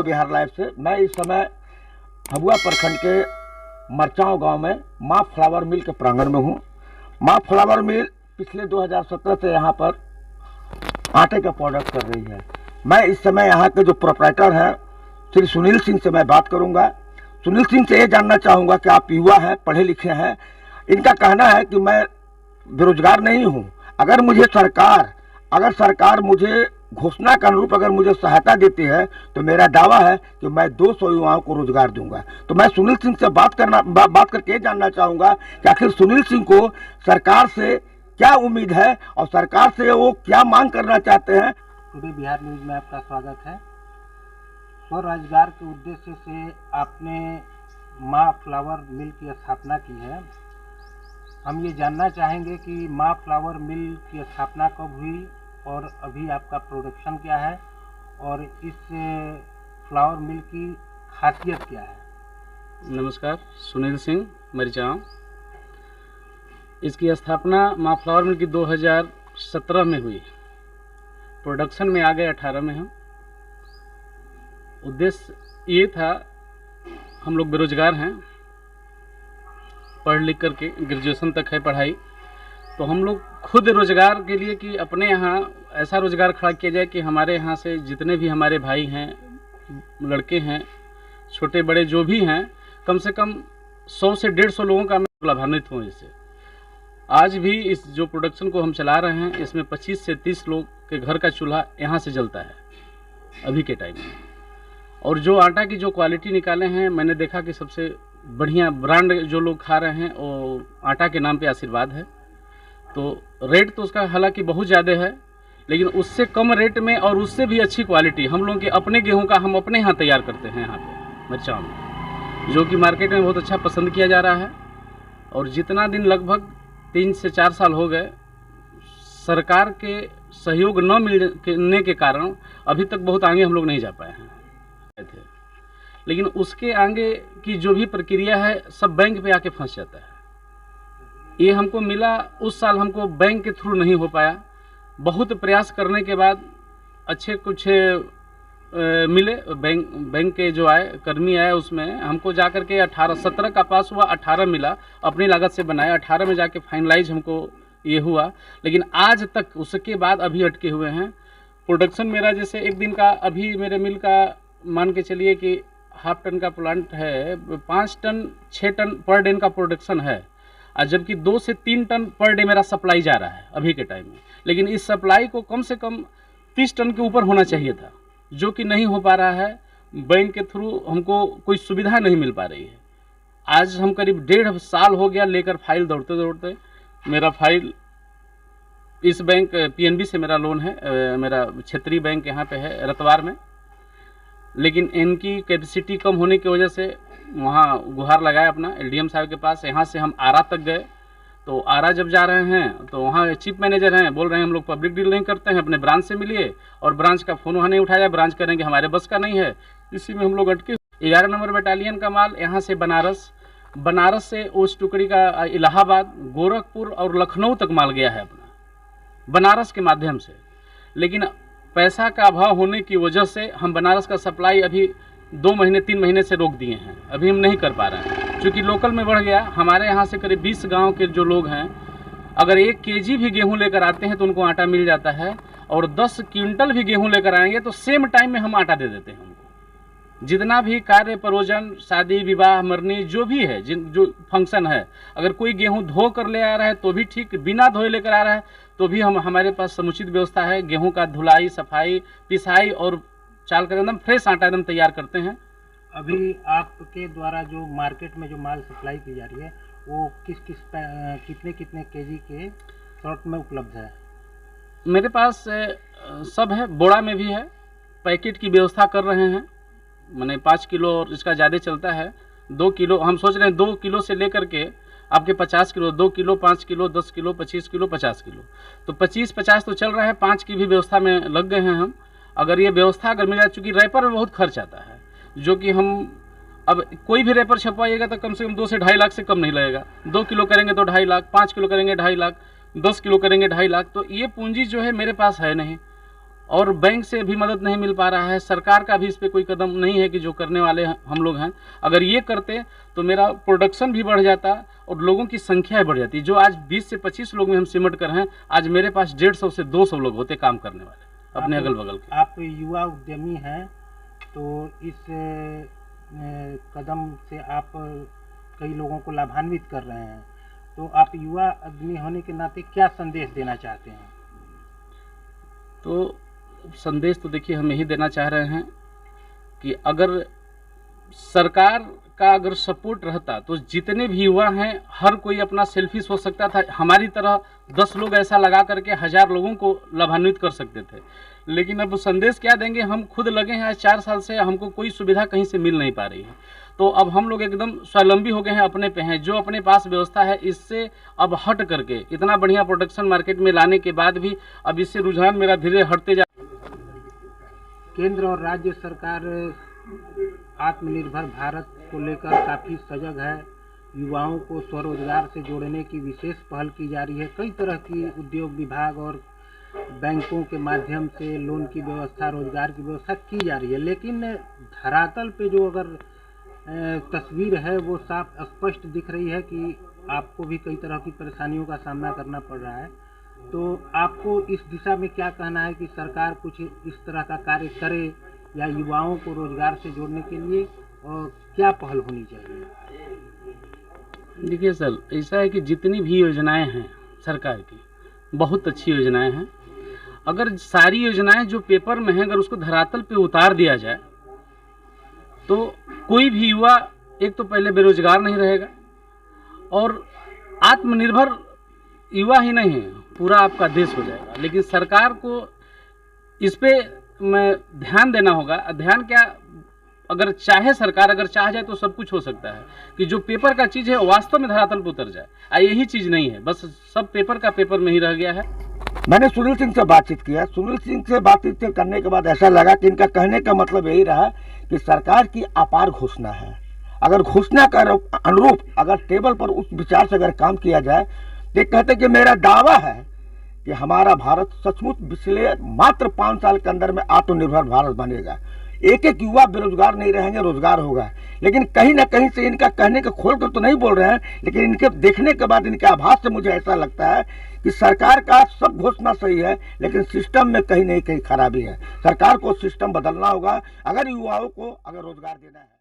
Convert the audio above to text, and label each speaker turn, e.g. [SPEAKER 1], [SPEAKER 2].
[SPEAKER 1] Bihar live से। मैं इस समय भभुआ प्रखंड के मरचांव गांव में माँ फ्लावर मिल के प्रांगण में हूँ। माँ फ्लावर मिल पिछले 2017 से यहाँ पर आटे का प्रोडक्ट कर रही है। मैं इस समय यहाँ के जो प्रोप्राइटर हैं श्री सुनील सिंह से मैं बात करूँगा। सुनील सिंह से ये जानना चाहूँगा कि आप युवा हैं, पढ़े लिखे हैं। इनका कहना है कि मैं बेरोजगार नहीं हूँ। अगर सरकार मुझे घोषणा के अनुरूप अगर मुझे सहायता देती है तो मेरा दावा है कि मैं 200 युवाओं को रोजगार दूंगा। तो मैं सुनील सिंह से बात करके जानना चाहूँगा कि आखिर सुनील सिंह को सरकार से क्या उम्मीद है और सरकार से वो क्या मांग करना चाहते हैं।
[SPEAKER 2] टुडे बिहार न्यूज में आपका स्वागत है। स्वरोजगार के उद्देश्य से आपने माँ फ्लावर मिल की स्थापना की है। हम ये जानना चाहेंगे कि माँ फ्लावर मिल की स्थापना कब हुई और अभी आपका प्रोडक्शन क्या है और इस फ्लावर मिल की खासियत क्या है।
[SPEAKER 3] नमस्कार, सुनील सिंह मरचांव। इसकी स्थापना माँ फ्लावर मिल की 2017 में हुई। प्रोडक्शन में आ गए 18 में हम। उद्देश्य ये था, हम लोग बेरोजगार हैं, पढ़ लिख करके ग्रेजुएशन तक है पढ़ाई, तो हम लोग खुद रोजगार के लिए कि अपने यहाँ ऐसा रोजगार खड़ा किया जाए कि हमारे यहाँ से जितने भी हमारे भाई हैं, लड़के हैं, छोटे बड़े जो भी हैं, कम से कम 100 से 150 लोगों का मैं लाभान्वित हूँ इससे। आज भी इस जो प्रोडक्शन को हम चला रहे हैं, इसमें 25 से 30 लोग के घर का चूल्हा यहाँ से जलता है अभी के टाइम में। और जो आटा की जो क्वालिटी निकाले हैं, मैंने देखा कि सबसे बढ़िया ब्रांड जो लोग खा रहे हैं वो आटा के नाम पे आशीर्वाद है। तो रेट तो उसका हालांकि बहुत ज़्यादा है, लेकिन उससे कम रेट में और उससे भी अच्छी क्वालिटी हम लोगों के अपने गेहूं का हम अपने यहाँ तैयार करते हैं यहाँ पे मरचांव में, जो कि मार्केट में बहुत अच्छा पसंद किया जा रहा है। और जितना दिन लगभग 3 से 4 साल हो गए, सरकार के सहयोग न मिलने के कारण अभी तक बहुत आगे हम लोग नहीं जा पाए हैं थे। लेकिन उसके आगे की जो भी प्रक्रिया है सब बैंक पे आके फंस जाता है। ये हमको मिला उस साल, हमको बैंक के थ्रू नहीं हो पाया। बहुत प्रयास करने के बाद अच्छे कुछ मिले, बैंक के जो आए कर्मी आए, उसमें हमको जा कर के 17 का पास हुआ, 18 मिला, अपनी लागत से बनाया। 18 में जाके फाइनलाइज हमको ये हुआ, लेकिन आज तक उसके बाद अभी अटके हुए हैं। प्रोडक्शन मेरा जैसे एक दिन का, अभी मेरे मिल का मान के चलिए कि 1/2 टन का प्लांट है, 5 टन 6 टन पर डे का प्रोडक्शन है, और जबकि 2 से 3 टन पर डे मेरा सप्लाई जा रहा है अभी के टाइम में। लेकिन इस सप्लाई को कम से कम 30 टन के ऊपर होना चाहिए था, जो कि नहीं हो पा रहा है। बैंक के थ्रू हमको कोई सुविधा नहीं मिल पा रही है। आज हम करीब 1.5 साल हो गया लेकर फाइल दौड़ते दौड़ते। मेरा फाइल इस बैंक PNB से मेरा लोन है, मेरा क्षेत्रीय बैंक यहाँ पे है रतवार में, लेकिन इनकी कैपेसिटी कम होने की वजह से वहाँ गुहार लगाया अपना LDM साहब के पास। यहाँ से हम आरा तक गए, तो आरा जब जा रहे हैं तो वहाँ चीफ मैनेजर हैं, बोल रहे हैं हम लोग पब्लिक डील नहीं करते हैं, अपने ब्रांच से मिलिए। और ब्रांच का फ़ोन वहाँ नहीं उठाया, ब्रांच करेंगे हमारे बस का नहीं है। इसी में हम लोग अटके। 11 नंबर बटालियन का माल यहाँ से बनारस से उस टुकड़ी का इलाहाबाद, गोरखपुर और लखनऊ तक माल गया है अपना, बनारस के माध्यम से। लेकिन पैसा का अभाव होने की वजह से हम बनारस का सप्लाई अभी 2 महीने 3 महीने से रोक दिए हैं। अभी हम नहीं कर पा रहे हैं, क्योंकि लोकल में बढ़ गया। हमारे यहाँ से करीब 20 गांव के जो लोग हैं, अगर 1 kg भी गेहूं लेकर आते हैं तो उनको आटा मिल जाता है, और 10 क्विंटल भी गेहूं लेकर आएंगे तो सेम टाइम में हम आटा दे देते हैं उनको। जितना भी कार्य प्रयोजन, शादी विवाह मरनी जो भी है, जो फंक्शन है, अगर कोई गेहूँ धो कर ले आ रहा है तो भी ठीक, बिना धोए लेकर आ रहा है तो भी हमारे पास समुचित व्यवस्था है। गेहूँ का धुलाई, सफाई, पिसाई और चाल कर एकदम फ्रेश आटा एकदम तैयार करते हैं।
[SPEAKER 2] अभी आपके द्वारा जो मार्केट में जो माल सप्लाई की जा रही है वो कितने KG के शॉर्ट में उपलब्ध है?
[SPEAKER 3] मेरे पास सब है, बोड़ा में भी है, पैकेट की व्यवस्था कर रहे हैं। मैंने 5 किलो, और इसका ज़्यादा चलता है 2 किलो। हम सोच रहे हैं 2 किलो से लेकर के आपके 50 kilo, 2 kilo, 5 kilo, 10 kilo, 25 kilo, 50 kilo, तो 25-50 तो चल रहा है। 5 की भी व्यवस्था में लग गए हैं हम। अगर ये व्यवस्था अगर मिल जाए, चूँकि रैपर में बहुत खर्च आता है, जो कि हम अब कोई भी रैपर छपवाइएगा तो कम से कम 2 से 2.5 लाख से कम नहीं लगेगा। 2 किलो करेंगे तो 2.5 लाख, 5 किलो करेंगे 2.5 लाख, 10 किलो करेंगे 2.5 लाख। तो ये पूंजी जो है मेरे पास है नहीं। और बैंक से भी मदद नहीं मिल पा रहा है, सरकार का भी इस पर कोई कदम नहीं है कि जो करने वाले हम लोग हैं। अगर ये करते तो मेरा प्रोडक्शन भी बढ़ जाता और लोगों की संख्या बढ़ जाती। जो आज 20 से 25 लोग में हम सिमट कर हैं, आज मेरे पास 150 से 200 लोग होते काम करने वाले अपने अगल बगल के।
[SPEAKER 2] आप युवा उद्यमी हैं, तो इस कदम से आप कई लोगों को लाभान्वित कर रहे हैं, तो आप युवा आदमी होने के नाते क्या संदेश देना चाहते हैं?
[SPEAKER 3] तो संदेश तो देखिए हम यही देना चाह रहे हैं कि अगर सरकार का अगर सपोर्ट रहता तो जितने भी युवा हैं हर कोई अपना सेल्फिश हो सकता था। हमारी तरह 10 लोग ऐसा लगा करके 1000 लोगों को लाभान्वित कर सकते थे। लेकिन अब संदेश क्या देंगे, हम खुद लगे हैं। आज 4 साल से हमको कोई सुविधा कहीं से मिल नहीं पा रही है, तो अब हम लोग एकदम स्वावलंबी हो गए हैं, अपने पे हैं। जो अपने पास व्यवस्था है इससे अब हट करके इतना बढ़िया प्रोडक्शन मार्केट में लाने के बाद भी अब इससे रुझान मेरा धीरे हटते जा।
[SPEAKER 2] केंद्र और राज्य सरकार आत्मनिर्भर भारत को लेकर काफ़ी सजग है। युवाओं को स्वरोजगार से जोड़ने की विशेष पहल की जा रही है। कई तरह की उद्योग विभाग और बैंकों के माध्यम से लोन की व्यवस्था, रोजगार की व्यवस्था की जा रही है। लेकिन धरातल पे जो अगर तस्वीर है वो साफ स्पष्ट दिख रही है कि आपको भी कई तरह की परेशानियों का सामना करना पड़ रहा है। तो आपको इस दिशा में क्या कहना है कि सरकार कुछ इस तरह का कार्य करे या युवाओं को रोजगार से जोड़ने के लिए और क्या पहल होनी चाहिए?
[SPEAKER 3] देखिए सर, ऐसा है कि जितनी भी योजनाएं हैं सरकार की, बहुत अच्छी योजनाएं हैं। अगर सारी योजनाएं जो पेपर में हैं अगर उसको धरातल पे उतार दिया जाए तो कोई भी युवा एक तो पहले बेरोजगार नहीं रहेगा और आत्मनिर्भर युवा ही नहीं है, पूरा आपका देश हो जाएगा। लेकिन सरकार को इस पे में ध्यान देना होगा। ध्यान क्या, अगर चाहे सरकार, अगर चाह जाए तो सब कुछ हो सकता है कि जो पेपर का चीज़ है वास्तव में धरातल पर उतर जाए। यही चीज़ नहीं है, बस सब पेपर का पेपर में ही रह गया है।
[SPEAKER 1] मैंने सुनील सिंह से बातचीत किया। सुनील सिंह से बातचीत करने के बाद ऐसा लगा कि इनका कहने का मतलब यही रहा कि सरकार की अपार घोषणा है। अगर घोषणा का अनुरूप अगर टेबल पर उस विचार से अगर काम किया जाए तो कहते कि मेरा दावा है कि हमारा भारत सचमुच पिछले मात्र 5 साल के अंदर में आत्मनिर्भर भारत बनेगा। एक एक युवा बेरोजगार नहीं रहेंगे, रोजगार होगा। लेकिन कहीं ना कहीं से इनका कहने के खोल कर तो नहीं बोल रहे हैं, लेकिन इनके देखने के बाद, इनके आभास से मुझे ऐसा लगता है कि सरकार का सब घोषणा सही है लेकिन सिस्टम में कहीं नहीं कहीं खराबी है। सरकार को सिस्टम बदलना होगा अगर युवाओं को अगर रोजगार देना है।